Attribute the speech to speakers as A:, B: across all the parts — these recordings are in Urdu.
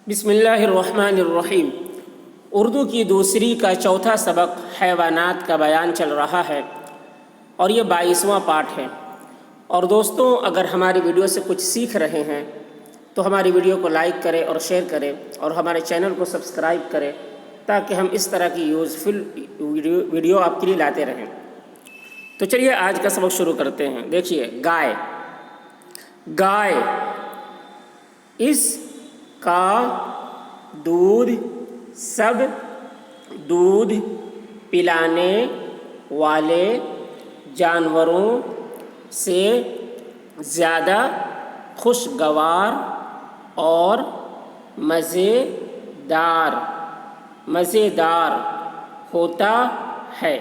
A: بسم اللہ الرحمن الرحیم۔ اردو کی دوسری کا چوتھا سبق حیوانات کا بیان چل رہا ہے اور یہ 22واں پارٹ ہے۔ اور دوستوں، اگر ہماری ویڈیو سے کچھ سیکھ رہے ہیں تو ہماری ویڈیو کو لائک کریں اور شیئر کریں اور ہمارے چینل کو سبسکرائب کریں تاکہ ہم اس طرح کی یوزفل ویڈیو آپ کے لیے لاتے رہیں۔ تو چلیے آج کا سبق شروع کرتے ہیں۔ دیکھیے، گائے اس کا دودھ سب دودھ پلانے والے جانوروں سے زیادہ خوشگوار اور مزیدار ہوتا ہے۔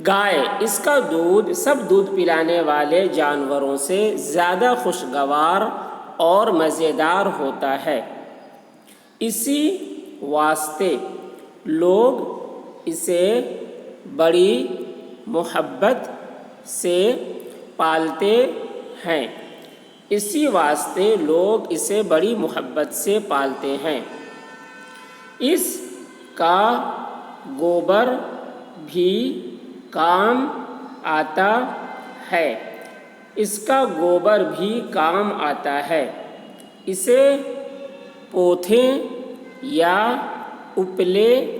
A: گائے اس کا دودھ سب دودھ پلانے والے جانوروں سے زیادہ خوشگوار اور مزیدار ہوتا ہے، اسی واسطے لوگ اسے بڑی محبت سے پالتے ہیں۔ اس کا گوبر بھی کام آتا ہے۔ اسے پوتھیں یا اپلے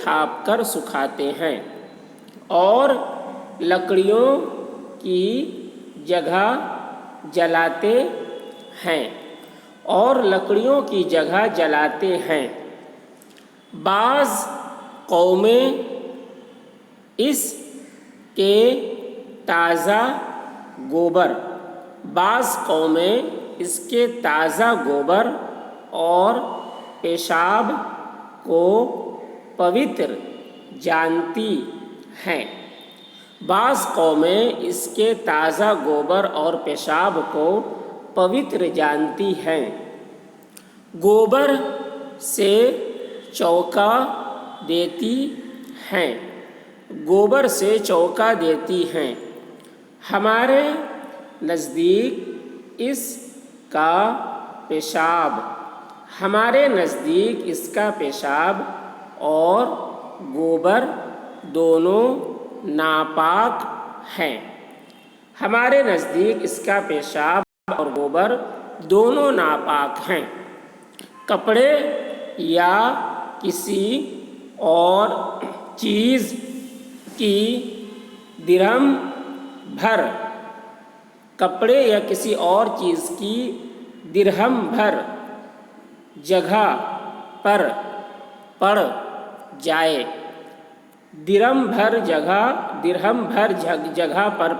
A: تھاپ کر سکھاتے ہیں اور لکڑیوں کی جگہ جلاتے ہیں۔ بعض قومیں اس کے تازہ گوبر اور پیشاب کو پوتر جانتی ہیں۔ گوبر سے چوکا دیتی ہیں۔ ہمارے نزدیک اس کا پیشاب اور گوبر دونوں ناپاک ہیں۔ کپڑے یا کسی اور چیز کی درہم بھر جگہ پر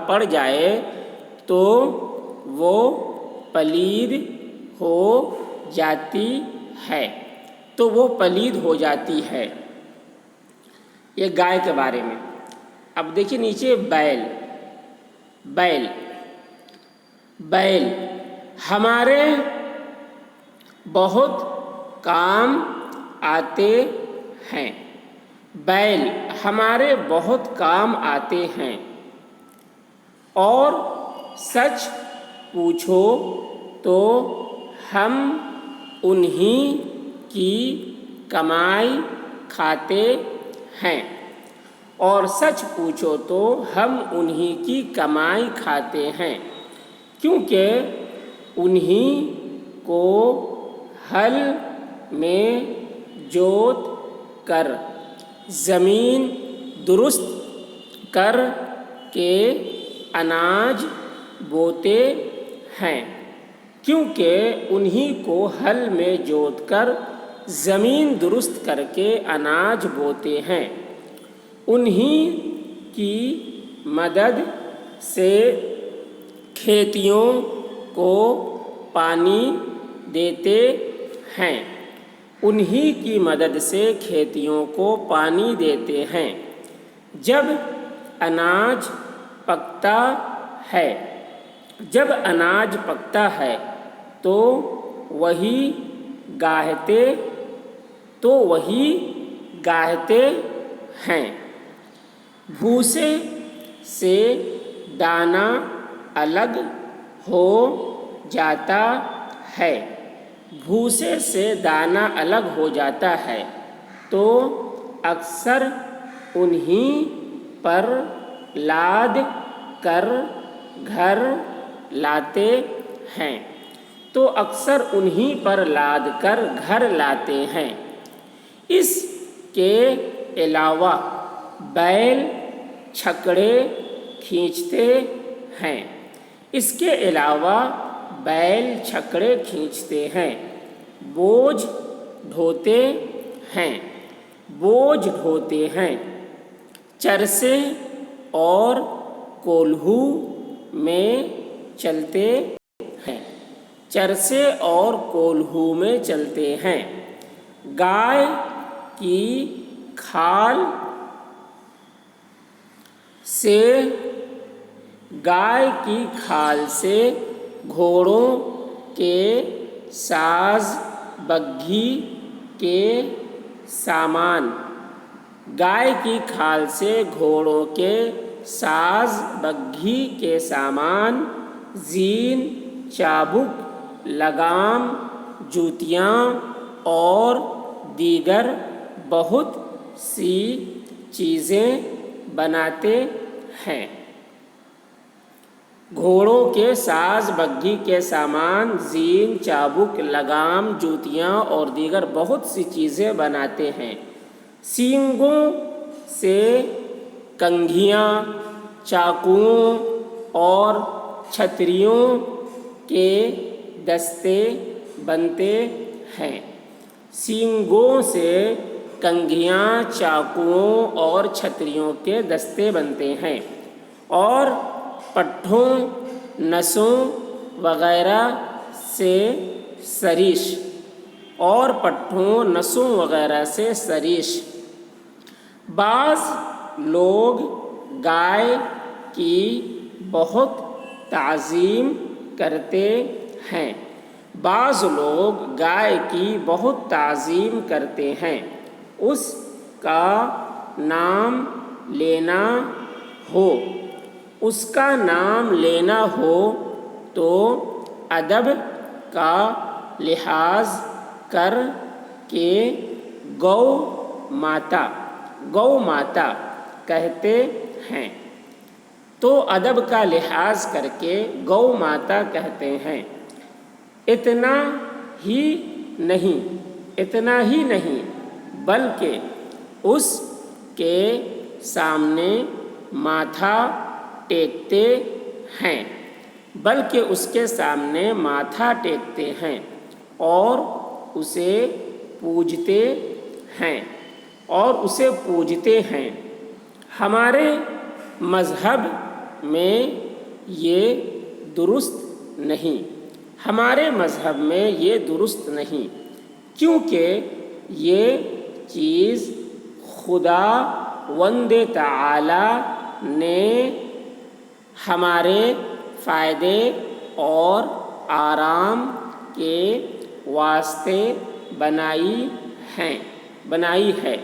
A: پڑ جائے تو وہ پلید ہو جاتی ہے۔ یہ گائے کے بارے میں۔ اب دیکھیے نیچے بیل ہمارے بہت کام آتے ہیں اور سچ پوچھو تو ہم انہی کی کمائی کھاتے ہیں، کیونکہ انہی کو ہل میں جوت کر زمین درست کر کے اناج بوتے ہیں۔ انہی کی مدد سے کھیتیوں کو پانی دیتے ہیں۔ جب اناج پکتا ہے تو وہی گاہتے ہیں۔ بھوسے سے دانہ الگ ہو جاتا ہے، بھوسے سے دانہ الگ ہو جاتا ہے تو اکثر انہیں پر لاد کر گھر لاتے ہیں اس کے علاوہ بیل چھکڑے کھینچتے ہیں، بوجھ ڈھوتے ہیں، چرسے اور کولہو میں چلتے ہیں، گائے کی کھال سے گھوڑوں کے ساز بگھی کے سامان، زین، چابک، لگام، جوتیاں اور دیگر بہت سی چیزیں بناتے ہیں۔ گھوڑوں کے ساز بگھی کے سامان، زین، چابک، لگام، جوتیاں اور دیگر بہت سی چیزیں بناتے ہیں۔ سینگوں سے کنگھیاں، چاقوؤں اور چھتریوں کے دستے بنتے ہیں۔ اور پٹھوں، نسوں وغیرہ سے سریش۔ بعض لوگ گائے کی بہت تعظیم کرتے ہیں، اس کا نام لینا ہو تو ادب کا لحاظ کر کے گو ماتا کہتے ہیں۔ اتنا ہی نہیں بلکہ اس کے سامنے ماتھا ٹیکتے ہیں اور اسے پوجتے ہیں۔ ہمارے مذہب میں یہ درست نہیں، کیونکہ یہ چیز خداوند تعالی نے ہمارے فائدے اور آرام کے واسطے بنائی ہے،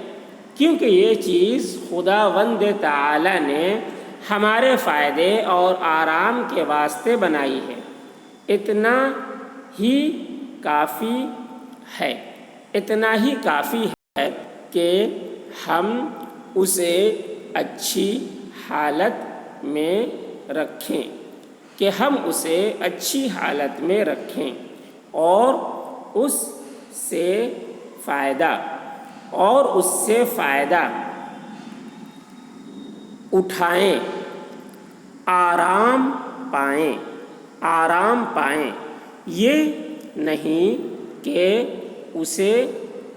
A: کیونکہ یہ چیز خداوند تعالی نے ہمارے فائدے اور آرام کے واسطے بنائی ہے۔ اتنا ہی کافی ہے کہ ہم اسے اچھی حالت میں رکھیں اور اس سے فائدہ اٹھائیں، آرام پائیں، یہ نہیں کہ اسے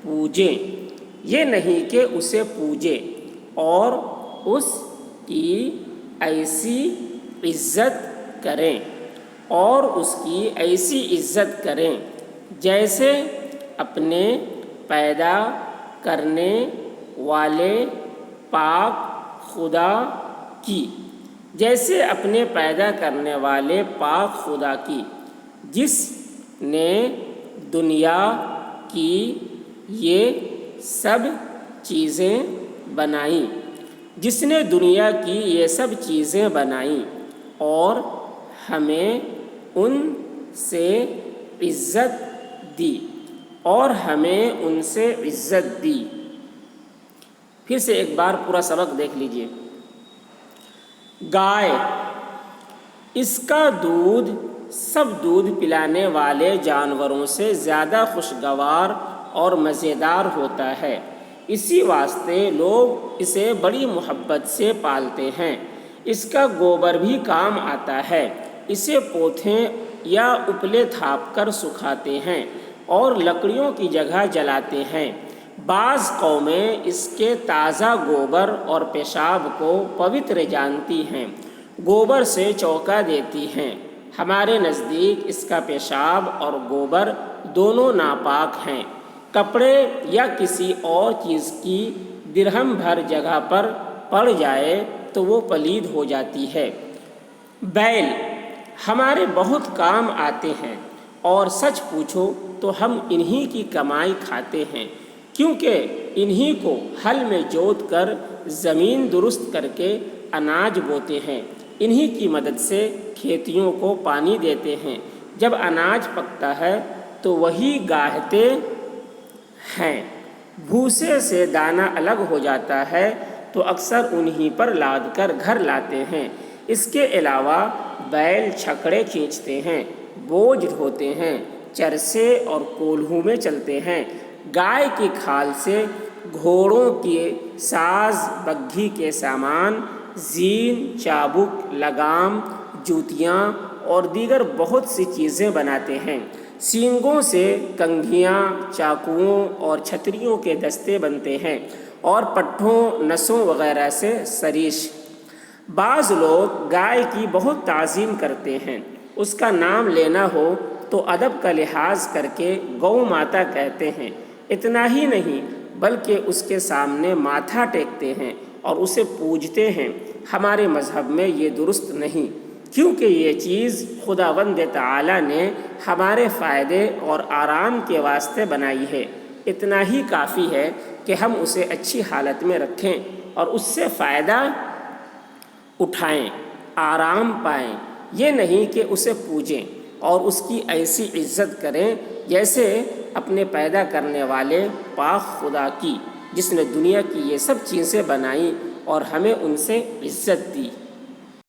A: پوجیں اور اس کی ایسی عزت کریں جیسے اپنے پیدا کرنے والے پاک خدا کی، جس نے دنیا کی یہ سب چیزیں بنائیں جس نے دنیا کی یہ سب چیزیں بنائیں اور ہمیں ان سے عزت دی پھر سے ایک بار پورا سبق دیکھ لیجئے۔ گائے، اس کا دودھ سب دودھ پلانے والے جانوروں سے زیادہ خوشگوار اور مزیدار ہوتا ہے، اسی واسطے لوگ اسے بڑی محبت سے پالتے ہیں۔ اس کا گوبر بھی کام آتا ہے، اسے پوتھیں یا اپلے تھاپ کر سکھاتے ہیں اور لکڑیوں کی جگہ جلاتے ہیں۔ بعض قومیں اس کے تازہ گوبر اور پیشاب کو پوتر جانتی ہیں، گوبر سے چوکا دیتی ہیں۔ ہمارے نزدیک اس کا پیشاب اور گوبر دونوں ناپاک ہیں، کپڑے یا کسی اور چیز کی درہم بھر جگہ پر پڑ جائے تو وہ پلید ہو جاتی ہے۔ بیل ہمارے بہت کام آتے ہیں اور سچ پوچھو تو ہم انہی کی کمائی کھاتے ہیں، کیونکہ انہی کو ہل میں جوت کر زمین درست کر کے اناج بوتے ہیں، انہی کی مدد سے کھیتیوں کو پانی دیتے ہیں۔ جب اناج پکتا ہے تو وہی گاہتے ہیں، بھوسے سے دانہ الگ ہو جاتا ہے تو اکثر انہی پر لاد کر گھر لاتے ہیں۔ اس کے علاوہ بیل چھکڑے کھینچتے ہیں، بوجھ ڈھوتے ہیں، چرسے اور کولہوں میں چلتے ہیں۔ گائے کی کھال سے گھوڑوں کے ساز، بگھی کے سامان، زین، چابک، لگام، جوتیاں اور دیگر بہت سی چیزیں بناتے ہیں۔ سینگوں سے کنگھیاں، چاقوؤں اور چھتریوں کے دستے بنتے ہیں اور پٹھوں، نسوں وغیرہ سے سریش۔ بعض لوگ گائے کی بہت تعظیم کرتے ہیں، اس کا نام لینا ہو تو ادب کا لحاظ کر کے گو ماتا کہتے ہیں۔ اتنا ہی نہیں بلکہ اس کے سامنے ماتھا ٹیکتے ہیں اور اسے پوجتے ہیں۔ ہمارے مذہب میں یہ درست نہیں، کیونکہ یہ چیز خداوند تعالی نے ہمارے فائدے اور آرام کے واسطے بنائی ہے۔ اتنا ہی کافی ہے کہ ہم اسے اچھی حالت میں رکھیں اور اس سے فائدہ اٹھائیں، آرام پائیں، یہ نہیں کہ اسے پوجیں اور اس کی ایسی عزت کریں جیسے اپنے پیدا کرنے والے پاک خدا کی، جس نے دنیا کی یہ سب چیزیں بنائیں اور ہمیں ان سے عزت دی۔